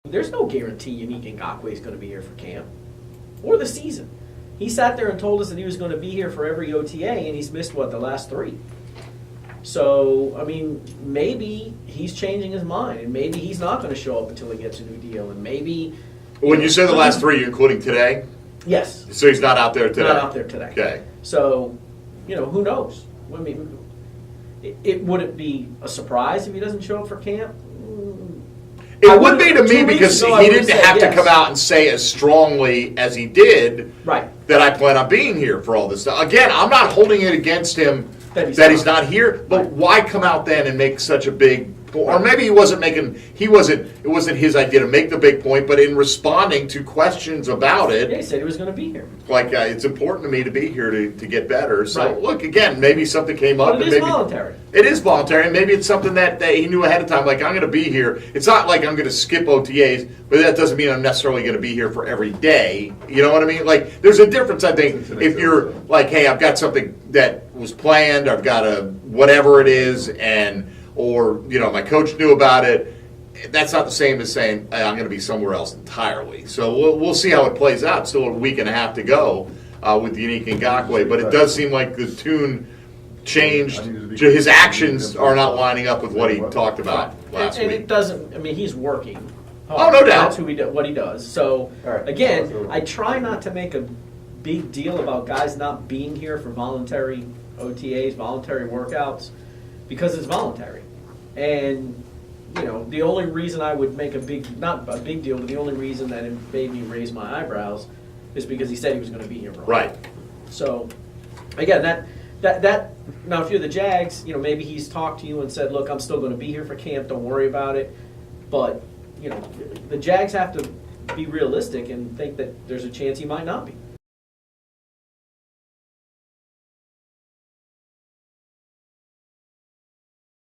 There's no guarantee Yannick Ngakoue is going to be here for camp or the season. He sat there and told us that he was going to be here for every OTA, and he's missed, what, the last 3. So, I mean, maybe he's changing his mind, and maybe he's not going to show up until he gets a new deal, and maybe... When you say the last 3, you're including today? Yes. So he's not out there today? Not out there today. Okay. So, who knows? I mean, would it be a surprise if he doesn't show up for camp? It would be to me because ago, he didn't have yes. to come out and say as strongly as he did right. that I plan on being here for all this stuff. Again, I'm not holding it against him that he's not here, but right. why come out then and make such a big point? Or maybe it wasn't his idea to make the big point, but in responding to questions about it. Yeah, he said he was going to be here. Like, it's important to me to be here to get better. So, right. Look, again, maybe something came up. But it is voluntary. It is voluntary, and maybe it's something that he knew ahead of time, like, I'm going to be here. It's not like I'm going to skip OTAs, but that doesn't mean I'm necessarily going to be here for every day. You know what I mean? Like, there's a difference, I think, if you're like, hey, I've got something that was planned, I've got a whatever it is, or my coach knew about it. That's not the same as saying, hey, I'm going to be somewhere else entirely. So we'll see how it plays out. Still a week and a half to go with Yannick Ngakoue, but it does seem like the tune changed. His actions are not lining up with what he talked about last week. And it doesn't. I mean, he's working. Oh, no doubt. That's what he does. So again, I try not to make a big deal about guys not being here for voluntary OTAs, voluntary workouts, because it's voluntary. And the only reason I would make not a big deal, but the only reason that it made me raise my eyebrows is because he said he was going to be here for a while. Right. So again, that now if you're the Jags, maybe he's talked to you and said, look, I'm still going to be here for camp, don't worry about it. But the Jags have to be realistic and think that there's a chance he might not be.